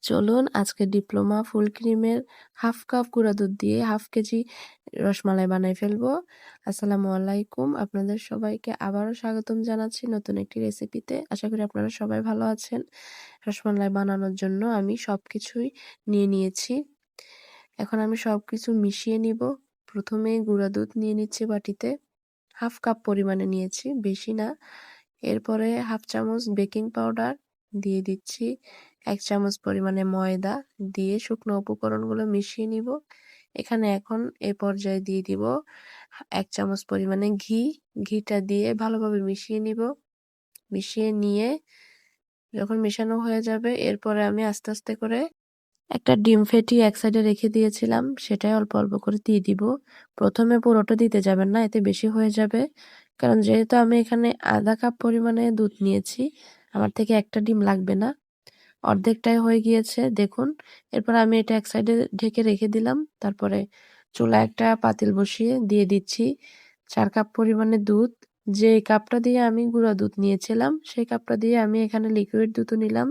চলুন আজকে ডিপ্লোমা ফুল ক্রিমের 1/2 কাপ গুঁড়া দুধ দিয়ে 1/2 কেজি রসমালাই বানাই ফেলবো। আসসালামু আলাইকুম। আপনাদের সবাইকে আবারও স্বাগতম জানাচ্ছি নতুন একটি রেসিপিতে। আশা করি আপনারা সবাই ভালো আছেন। রসমালাই বানানোর জন্য আমি সবকিছুই নিয়ে নিয়েছি। এখন আমি সবকিছু মিশিয়ে নিব। প্রথমেই গুঁড়া দুধ নিয়ে নিচ্ছি বাটিতে। 1/2 কাপ পরিমাণে নিয়েছি, বেশি না। এরপরে 1/2 চামচ বেকিং পাউডার দিয়ে দিচ্ছি, 1 চামচ পরিমাণে ময়দা দিয়ে শুকনো উপকরণগুলো মিশিয়ে নিব। এখানে এখন এ পর্যায়ে দিয়ে দিব 1 চামচ পরিমাণে ঘি। ঘিটা দিয়ে ভালোভাবে মিশিয়ে নিব। মিশিয়ে নিয়ে যখন মেশানো হয়ে যাবে এরপরে আমি আস্তে আস্তে করে একটা ডিম ফেটিয়ে এক সাইডে রেখে দিয়েছিলাম, সেটাই অল্প অল্প করে দিয়ে দিব। প্রথমে পুরোটা দিতে যাবেন না, এতে বেশি হয়ে যাবে। কারণ যেহেতু আমি এখানে 1/2 কাপ পরিমাণে দুধ নিয়েছি, আমার থেকে একটা ডিম লাগবে না। অর্ধেকটাই হয়ে গিয়েছে দেখুন। এরপর আমি এটা এক সাইডে ঢেকে রেখে দিলাম। তারপরে চুলায় একটা পাতিল বসিয়ে দিয়ে দিচ্ছি 4 কাপ পরিমাণে দুধ। যে কাপটা দিয়ে আমি গুঁড়া দুধ নিয়েছিলাম, সেই কাপটা দিয়ে আমি এখানে লিকুইড দুধও নিলাম।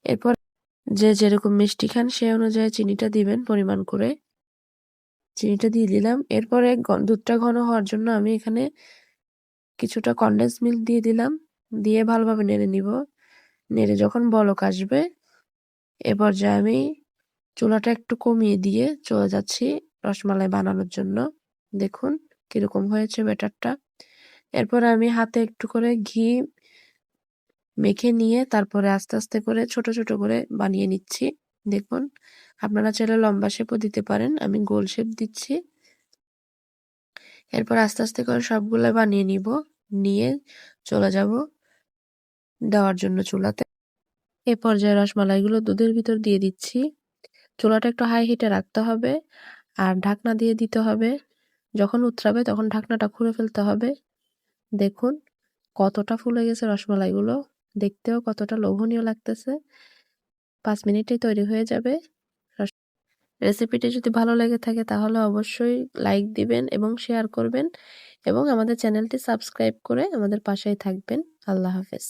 এরপর যে যেরকম মিষ্টি খান সেই অনুযায়ী চিনিটা দিবেন পরিমাণ করে। চিনিটা দিয়ে দিলাম। এরপরে দুধটা ঘন হওয়ার জন্য আমি এখানে কিছুটা কনডেন্স মিল্ক দিয়ে দিলাম। দিয়ে ভালোভাবে নেড়ে নিব। নেড়ে যখন বলক আসবে এ পর্যায়ে আমি চুলাটা একটু কমিয়ে দিয়ে চলে যাচ্ছি রসমালাই বানানোর জন্য। দেখুন কিরকম হয়েছে ব্যাটারটা। এরপর আমি হাতে একটু করে ঘি মেখে নিয়ে তারপরে আস্তে আস্তে করে ছোট ছোট করে বানিয়ে নিচ্ছি। দেখুন, আপনারা চাইলে লম্বা শেপও দিতে পারেন, আমি গোল শেপ দিচ্ছি। এরপর আস্তে আস্তে করে সবগুলো বানিয়ে নিব, নিয়ে চলে যাব দেওয়ার জন্য চুলাতে। এ পর্যায়ে রসমালাইগুলো দুধের ভিতর দিয়ে দিচ্ছি। চুলাটা একটু হাই হিটে রাখতে হবে আর ঢাকনা দিয়ে দিতে হবে। যখন উতরাবে তখন ঢাকনাটা খুলে ফেলতে হবে। দেখুন কতটা ফুলে গেছে রসমালাইগুলো, দেখতেও কতটা লোভনীয় লাগতেছে। 5 মিনিটেই তৈরি হয়ে যাবে। রেসিপিটি যদি ভালো লেগে থাকে তাহলে অবশ্যই লাইক দিবেন এবং শেয়ার করবেন এবং আমাদের চ্যানেলটি সাবস্ক্রাইব করে আমাদের পাশেই থাকবেন। আল্লাহ হাফেজ।